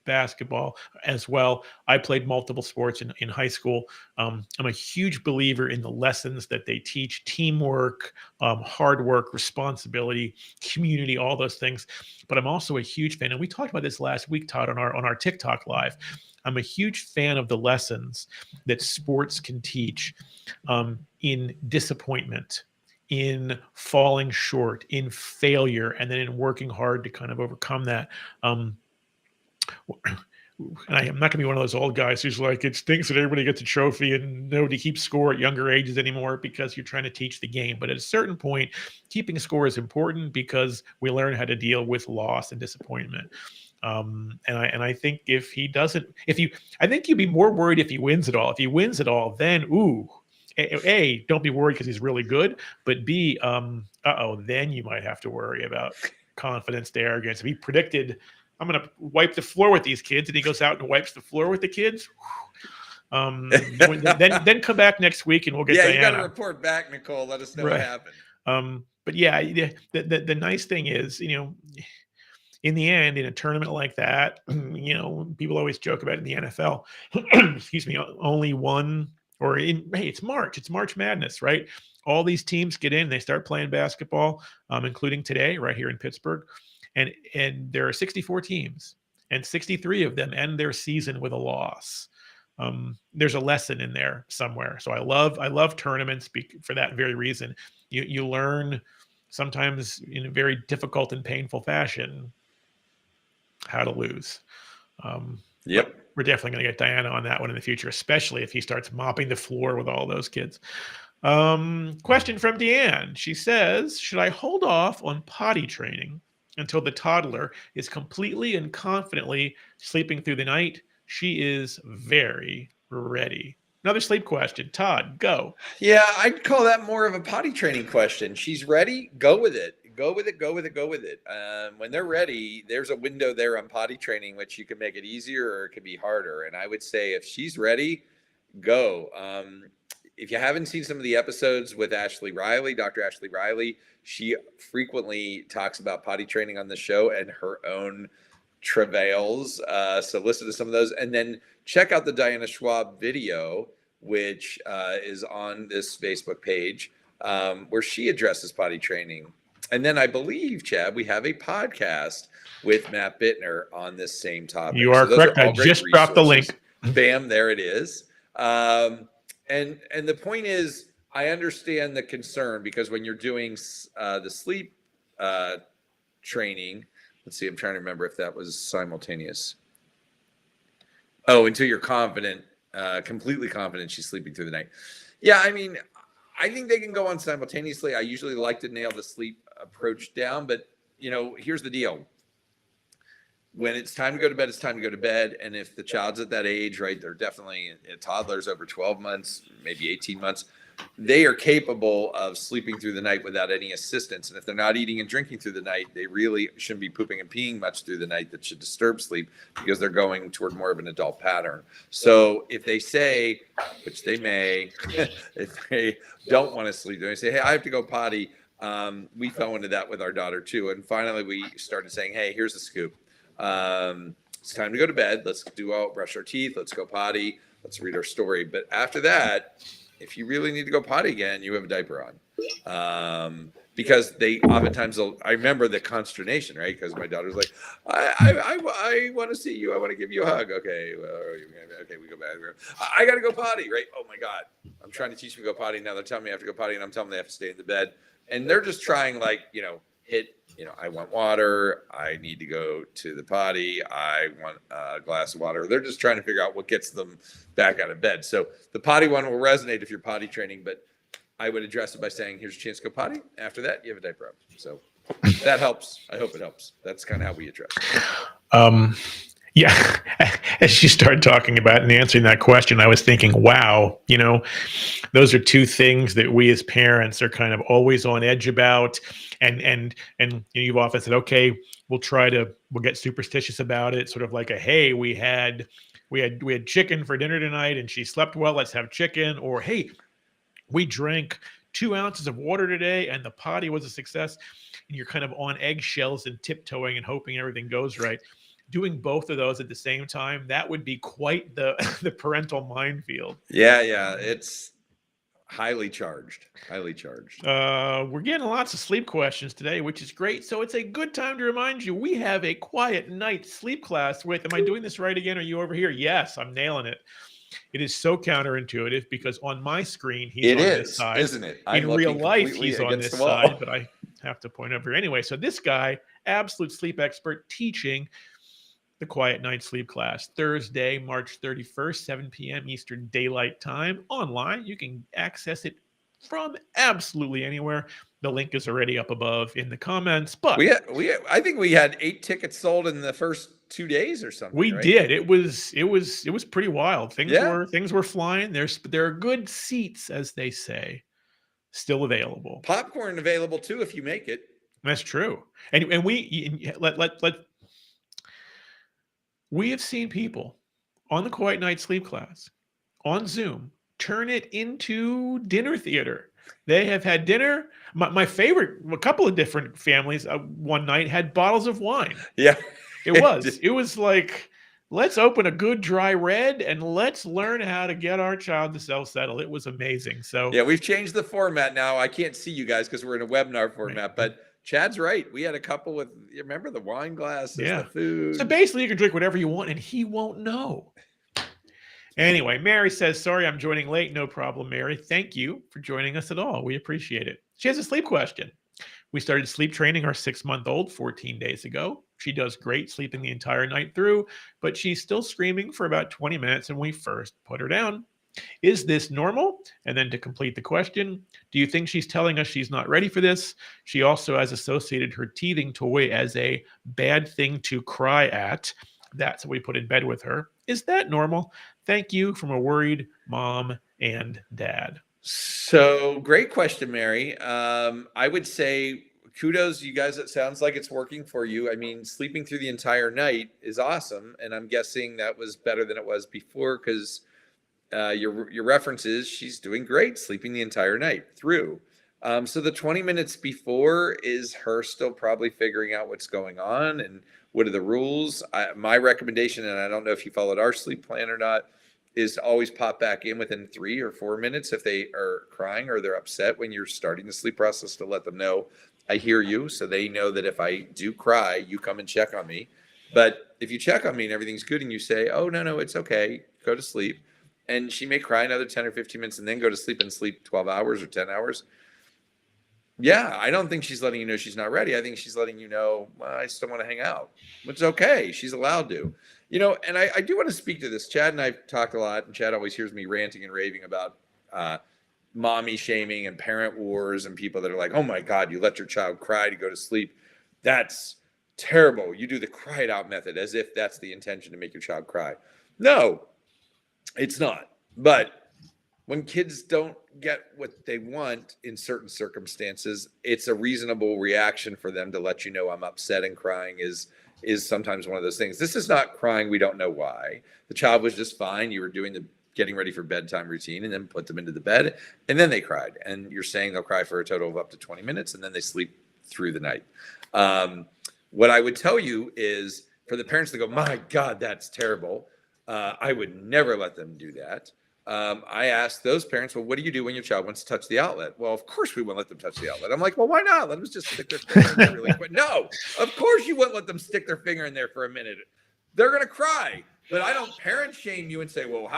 basketball as well. I played multiple sports in high school. I'm a huge believer in the lessons that they teach: teamwork, hard work, responsibility, community, all those things. But I'm also a huge fan, and we talked about this last week, Todd, on our TikTok live. I'm a huge fan of the lessons that sports can teach in disappointment, in falling short, in failure, and then in working hard to kind of overcome that. And I am not going to be one of those old guys who's like, it stinks that everybody gets a trophy and nobody keeps score at younger ages anymore because you're trying to teach the game. But at a certain point, keeping score is important because we learn how to deal with loss and disappointment. And I think if he doesn't, I think you'd be more worried if he wins it all. If he wins it all, then A, don't be worried because he's really good. But B, then you might have to worry about confidence, the arrogance. If he predicted, I'm going to wipe the floor with these kids, and he goes out and wipes the floor with the kids. Then come back next week and we'll get Diana. You got to report back, Nicole. Let us know what happened. But yeah, the nice thing is, in the end, in a tournament like that, people always joke about it in the NFL. Excuse me, only one, it's March. It's March Madness, right? All these teams get in, they start playing basketball, including today, right here in Pittsburgh. And there are 64 teams, and 63 of them end their season with a loss. There's a lesson in there somewhere. So I love tournaments for that very reason. You learn sometimes in a very difficult and painful fashion how to lose. Yep. We're definitely going to get Diana on that one in the future, especially if he starts mopping the floor with all those kids. Question from Deanne. She says, should I hold off on potty training until the toddler is completely and confidently sleeping through the night? She is very ready. Another sleep question. Todd, go. Yeah, I'd call that more of a potty training question. She's ready. Go with it. Go with it. When they're ready, there's a window there on potty training, which you can make it easier or it could be harder. And I would say if she's ready, go. If you haven't seen some of the episodes with Ashley Riley, Dr. Ashley Riley, she frequently talks about potty training on the show and her own travails. So listen to some of those, and then check out the Diana Schwab video, which is on this Facebook page, where she addresses potty training. And then I believe, Chad, we have a podcast with Matt Bittner on this same topic. You are correct. I just dropped the link. Bam, there it is. And the point is, I understand the concern because when you're doing the sleep training, let's see, I'm trying to remember if that was simultaneous. Oh, until you're confident, completely confident she's sleeping through the night. Yeah, I mean, I think they can go on simultaneously. I usually like to nail the sleep approach down, but here's the deal. When it's time to go to bed, it's time to go to bed. And if the child's at that age, right, they're definitely toddlers over 12 months, maybe 18 months, they are capable of sleeping through the night without any assistance. And if they're not eating and drinking through the night, they really shouldn't be pooping and peeing much through the night that should disturb sleep because they're going toward more of an adult pattern. So if they say, which they may, if they don't want to sleep, they say, hey, I have to go potty. We fell into that with our daughter too. And finally we started saying, hey, here's the scoop. It's time to go to bed. Let's brush our teeth. Let's go potty. Let's read our story. But after that, if you really need to go potty again, you have a diaper on. Because they oftentimes I remember the consternation, right? Because my daughter's like, I want to see you. I want to give you a hug. Okay. Okay. We go back. I got to go potty, right? Oh my God. I'm trying to teach them to go potty. Now they're telling me I have to go potty and I'm telling them they have to stay in the bed. And they're just trying I want water. I need to go to the potty. I want a glass of water. They're just trying to figure out what gets them back out of bed. So the potty one will resonate if you're potty training, but I would address it by saying, here's a chance to go potty. After that, you have a diaper up. So that helps. I hope it helps. That's kind of how we address it. Yeah. As you started talking about and answering that question, I was thinking, wow, those are two things that we as parents are kind of always on edge about. And you've often said, okay, we'll get superstitious about it. Sort of like hey, we had chicken for dinner tonight and she slept well. Let's have chicken. Or, hey, we drank 2 ounces of water today and the potty was a success. And you're kind of on eggshells and tiptoeing and hoping everything goes right. Doing both of those at the same time, that would be quite the parental minefield. Yeah. It's highly charged. We're getting lots of sleep questions today, which is great. So it's a good time to remind you, we have a quiet night sleep class with, am I doing this right again? Are you over here? Yes, I'm nailing it. It is so counterintuitive because on my screen, he's on this side. Isn't it? In real life, he's on this side, but I have to point over here. Anyway, so this guy, absolute sleep expert, teaching the Quiet Night Sleep class, Thursday, March 31st, 7 p.m. Eastern Daylight Time, online. You can access it from absolutely anywhere. The link is already up above in the comments, but I think we had 8 tickets sold in the first 2 days or something, we right? did. It was pretty wild. Things Yeah. were flying. There are good seats, as they say, still available. Popcorn available too if you make it. That's true. And we have seen people on the Quiet Night Sleep class on Zoom turn it into dinner theater. They have had dinner. My favorite, a couple of different families one night had bottles of wine. Yeah. It was like, let's open a good dry red and let's learn how to get our child to self-settle. It was amazing. So Yeah, we've changed the format now. I can't see you guys because we're in a webinar format, but Chad's right. We had a couple with, you remember the wine glasses, the food. So basically you can drink whatever you want and he won't know. Anyway, Mary says, sorry, I'm joining late. No problem, Mary. Thank you for joining us at all. We appreciate it. She has a sleep question. We started sleep training our 6-month-old 14 days ago. She does great sleeping the entire night through, but she's still screaming for about 20 minutes when we first put her down. Is this normal? And then to complete the question, do you think she's telling us she's not ready for this? She also has associated her teething toy as a bad thing to cry at. That's what we put in bed with her. Is that normal? Thank you from a worried mom and dad. So great question, Mary. I would say kudos, you guys. It sounds like it's working for you. I mean, sleeping through the entire night is awesome. And I'm guessing that was better than it was before because your reference is she's doing great sleeping the entire night through. So the 20 minutes before is her still probably figuring out what's going on and what are the rules. My recommendation, and I don't know if you followed our sleep plan or not, is to always pop back in within 3 or 4 minutes if they are crying or they're upset when you're starting the sleep process to let them know, I hear you. So they know that if I do cry, you come and check on me. But if you check on me and everything's good and you say, oh, no, it's okay, go to sleep. And she may cry another 10 or 15 minutes and then go to sleep and sleep 12 hours or 10 hours. Yeah, I don't think she's letting you know she's not ready. I think she's letting you know, well, I still want to hang out, which is okay. She's allowed to. And I do want to speak to this. Chad and I've talked a lot, and Chad always hears me ranting and raving about mommy shaming and parent wars and people that are like, oh my God, you let your child cry to go to sleep. That's terrible. You do the cry it out method as if that's the intention to make your child cry. No, it's not. But when kids don't get what they want in certain circumstances, it's a reasonable reaction for them to let you know I'm upset, and crying is sometimes one of those things. This is not crying we don't know why. The child was just fine. You were doing the getting ready for bedtime routine and then put them into the bed and then they cried. And you're saying they'll cry for a total of up to 20 minutes and then they sleep through the night. What I would tell you is for the parents to go, my God, that's terrible. I would never let them do that. I asked those parents, well, what do you do when your child wants to touch the outlet? Well, of course we won't let them touch the outlet. I'm like, well, why not? Let them just stick their finger in there really quick. No, of course you wouldn't let them stick their finger in there for a minute. They're going to cry. But I don't parent shame you and say, well,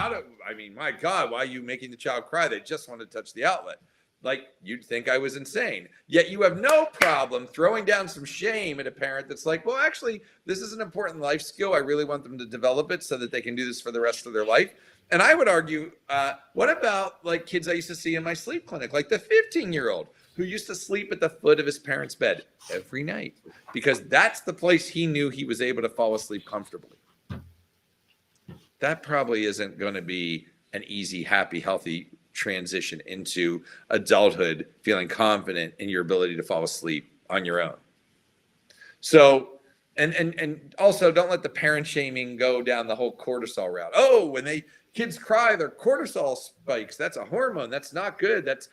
my God, why are you making the child cry? They just want to touch the outlet. Like, you'd think I was insane. Yet you have no problem throwing down some shame at a parent that's like, well, actually, this is an important life skill. I really want them to develop it so that they can do this for the rest of their life. And I would argue, what about like kids I used to see in my sleep clinic, like the 15-year-old who used to sleep at the foot of his parents' bed every night because that's the place he knew he was able to fall asleep comfortably. That probably isn't going to be an easy, happy, healthy transition into adulthood, feeling confident in your ability to fall asleep on your own. So, and also don't let the parent shaming go down the whole cortisol route. Oh, when kids cry, their cortisol spikes. That's a hormone. That's not good. That's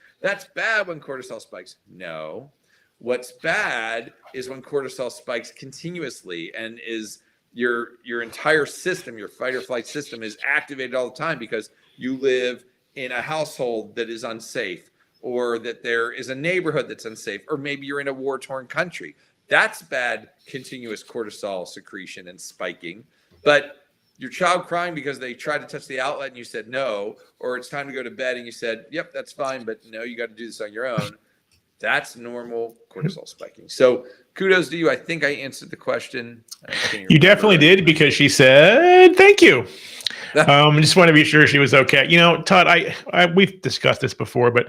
bad when cortisol spikes. No, what's bad is when cortisol spikes continuously and is your entire system, your fight or flight system is activated all the time because you live in a household that is unsafe or that there is a neighborhood that's unsafe, or maybe you're in a war-torn country. That's bad continuous cortisol secretion and spiking. But your child crying because they tried to touch the outlet and you said no, or it's time to go to bed and you said, yep, that's fine, but no, you got to do this on your own. That's normal cortisol spiking. So kudos to you. I think I answered the question. You definitely did, because she said thank you. Just want to be sure she was okay. Todd, we've discussed this before, but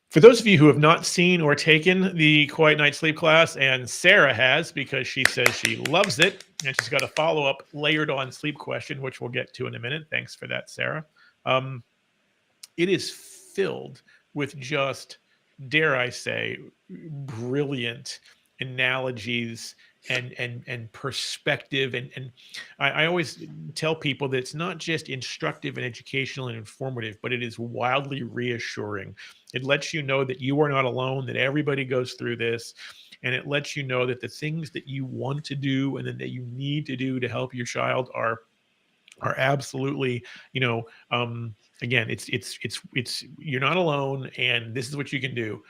for those of you who have not seen or taken the Quiet Night Sleep class, and Sarah has, because she says she loves it, and she's got a follow-up layered on sleep question, which we'll get to in a minute. Thanks for that, Sarah. It is filled with just, dare I say, brilliant analogies and perspective. And I always tell people that it's not just instructive and educational and informative, but it is wildly reassuring. It lets you know that you are not alone, that everybody goes through this. And it lets you know that the things that you want to do and then that you need to do to help your child are absolutely, again, it's you're not alone, and this is what you can do.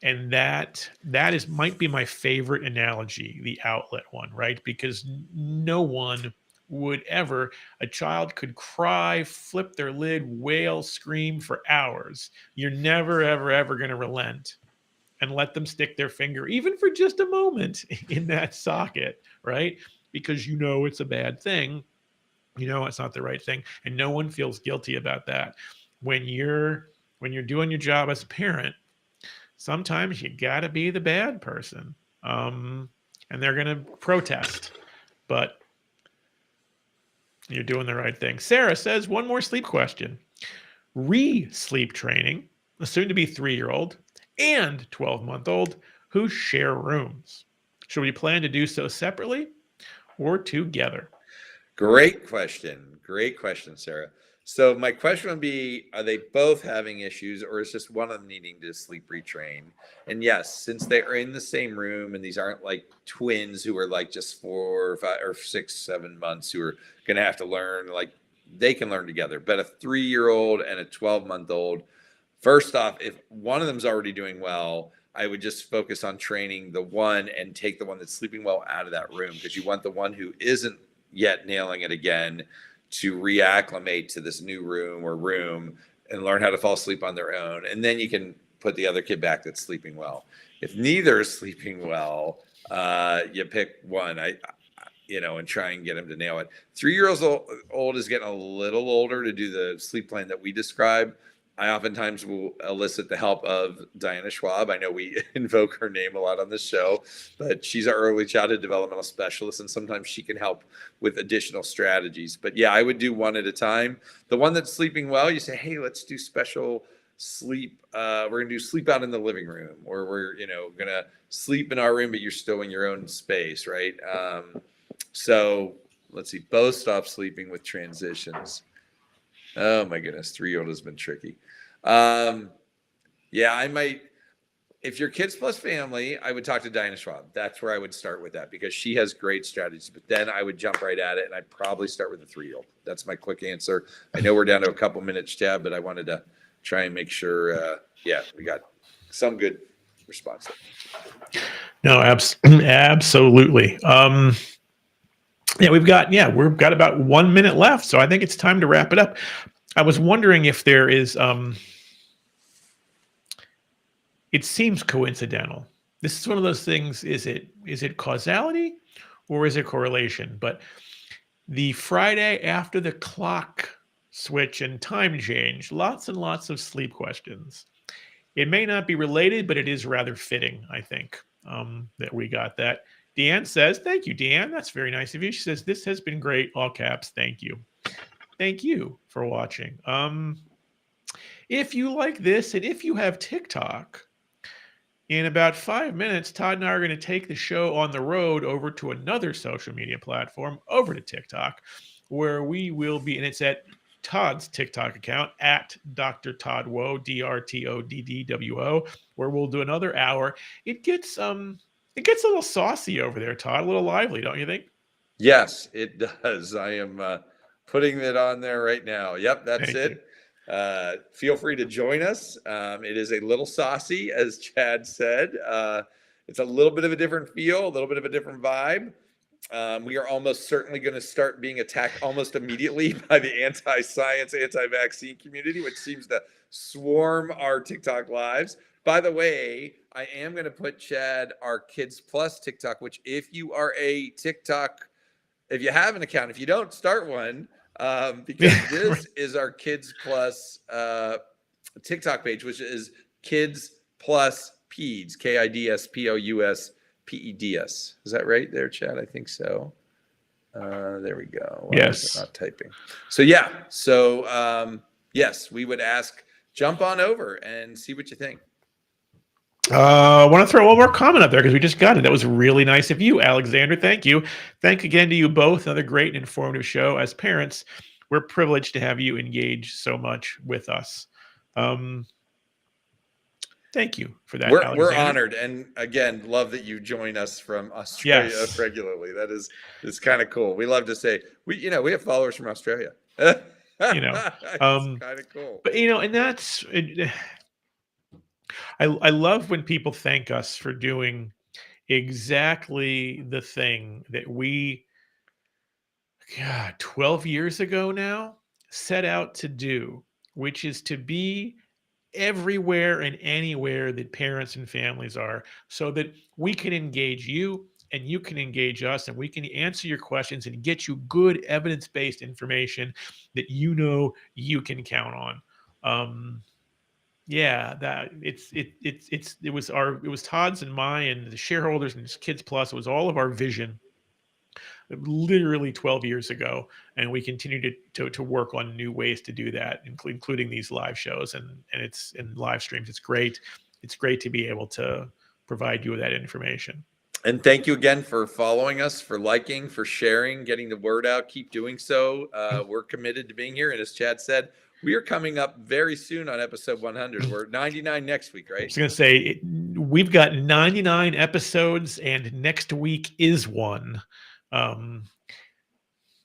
And that is might be my favorite analogy, the outlet one, right? Because no one would ever, a child could cry, flip their lid, wail, scream for hours. You're never, ever, ever going to relent and let them stick their finger, even for just a moment, in that socket, right? Because it's a bad thing. It's not the right thing, and no one feels guilty about that. When you're doing your job as a parent, sometimes you got to be the bad person, and they're going to protest, but you're doing the right thing. Sarah says, one more sleep question. Sleep training a soon-to-be 3-year-old and 12-month-old who share rooms. Should we plan to do so separately or together? Great question. Great question, Sarah. So my question would be, are they both having issues, or is just one of them needing to sleep retrain? And yes, since they are in the same room and these aren't like twins who are like just 4 or 5 or 6, 7 months who are going to have to learn, like they can learn together. But a 3-year-old and a 12-month-old, first off, if one of them's already doing well, I would just focus on training the one and take the one that's sleeping well out of that room, because you want the one who isn't yet nailing it again to reacclimate to this new room and learn how to fall asleep on their own. And then you can put the other kid back that's sleeping well. If neither is sleeping well, you pick one, and try and get him to nail it. 3-year-olds old is getting a little older to do the sleep plan that we describe. I oftentimes will elicit the help of Diana Schwab. I know we invoke her name a lot on this show, but she's our early childhood developmental specialist, and sometimes she can help with additional strategies. But yeah, I would do one at a time. The one that's sleeping well, you say, hey, let's do special sleep. We're going to do sleep out in the living room, or we're, going to sleep in our room, but you're still in your own space, right? So let's see, both stop sleeping with transitions. Oh my goodness, 3-year-old has been tricky. Yeah, I might. If you're kids plus family, I would talk to Diana Schwab. That's where I would start with that, because she has great strategies. But then I would jump right at it, and I'd probably start with the 3-year-old. That's my quick answer. I know we're down to a couple minutes, Chad, but I wanted to try and make sure. We got some good response there. No, absolutely. We've got about 1 minute left, so I think it's time to wrap it up. I was wondering if there is, it seems coincidental. This is one of those things, is it causality or is it correlation? But the Friday after the clock switch and time change, lots and lots of sleep questions. It may not be related, but it is rather fitting, I think, that we got that. Deanne says, thank you, Deanne. That's very nice of you. She says, this has been great. All caps. Thank you. Thank you for watching. If you like this, and if you have TikTok, in about 5 minutes, Todd and I are going to take the show on the road over to another social media platform, over to TikTok, where we will be, and it's at Todd's TikTok account, at Dr. Todd Wo, DrToddWO, where we'll do another hour. It gets a little saucy over there, Todd, a little lively, don't you think? Yes, it does. I am putting it on there right now. Yep, that's Thank it. Feel free to join us. It is a little saucy, as Chad said. It's a little bit of a different feel, a little bit of a different vibe. We are almost certainly going to start being attacked almost immediately by the anti-science, anti-vaccine community, which seems to swarm our TikTok lives. By the way, I am going to put, Chad, our Kids Plus TikTok, which if you are a TikTok, if you have an account, if you don't, start one, because this is our Kids Plus TikTok page, which is Kids Plus Peds, KIDSPOUSPEDS. Is that right there, Chad? I think so. There we go. Why is it not typing? So yeah. So yes, we would ask, jump on over and see what you think. I want to throw one more comment up there because we just got it. That was really nice of you, Alexander. Thank you. Thank again to you both. Another great and informative show. As parents, we're privileged to have you engage so much with us. Thank you for that, Alexander. We're honored, and again, love that you join us from Australia regularly. That is kind of cool. We love to say we have followers from Australia. It's kind of cool. But and that's I love when people thank us for doing exactly the thing that we 12 years ago now set out to do, which is to be everywhere and anywhere that parents and families are, so that we can engage you and you can engage us, and we can answer your questions and get you good evidence-based information that you can count on. That it was Todd's and mine and the shareholders and Kids Plus. It was all of our vision literally 12 years ago, and we continue to work on new ways to do that, including these live shows and it's in live streams. It's great to be able to provide you with that information. And thank you again for following us, for liking, for sharing, getting the word out. Keep doing so. We're committed to being here, and as Chad said, we are coming up very soon on episode 100. We're 99 next week, right? I was going to say, we've got 99 episodes, and next week is one. You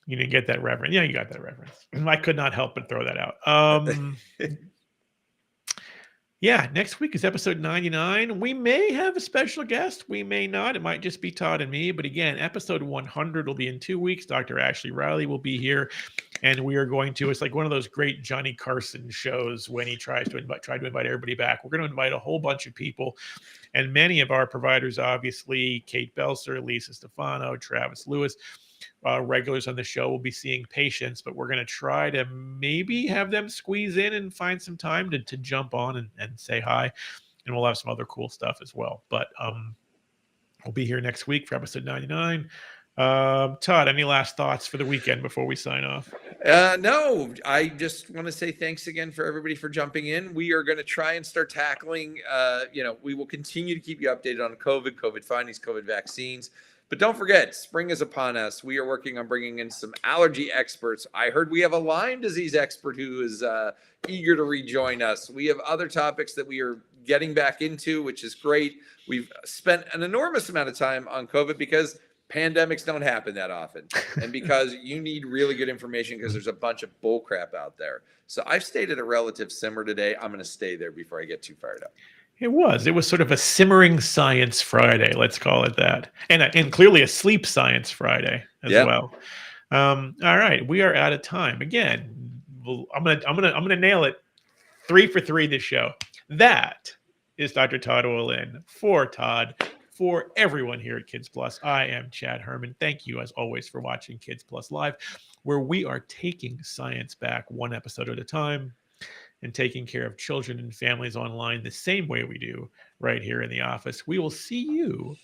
didn't get that reference. Yeah, you got that reference. I could not help but throw that out. Next week is episode 99. We may have a special guest. We may not. It might just be Todd and me. But again, episode 100 will be in 2 weeks. Dr. Ashley Riley will be here. And we are going to, it's like one of those great Johnny Carson shows when he tried to invite everybody back. We're going to invite a whole bunch of people. And many of our providers, obviously, Kate Belser, Lisa Stefano, Travis Lewis, regulars on the show will be seeing patients, but we're going to try to maybe have them squeeze in and find some time to jump on and say hi. And we'll have some other cool stuff as well. But we'll be here next week for episode 99. Todd, any last thoughts for the weekend before we sign off? No, I just want to say thanks again for everybody for jumping in. We are going to try and start tackling, we will continue to keep you updated on COVID findings, COVID vaccines. But don't forget, spring is upon us. We are working on bringing in some allergy experts. I heard we have a Lyme disease expert who is eager to rejoin us. We have other topics that we are getting back into, which is great. We've spent an enormous amount of time on COVID because pandemics don't happen that often, and because you need really good information because there's a bunch of bull crap out there. So I've stayed at a relative simmer today. I'm going to stay there before I get too fired up. It was sort of a simmering science Friday, let's call it that, and clearly a sleep science Friday as well. All right, we are out of time again. I'm gonna nail it. 3 for 3 this show. That is Dr. Todd Olin for Todd. For everyone here at Kids Plus, I am Chad Herman. Thank you, as always, for watching Kids Plus Live, where we are taking science back one episode at a time and taking care of children and families online the same way we do right here in the office. We will see you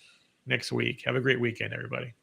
next week. Have a great weekend, everybody.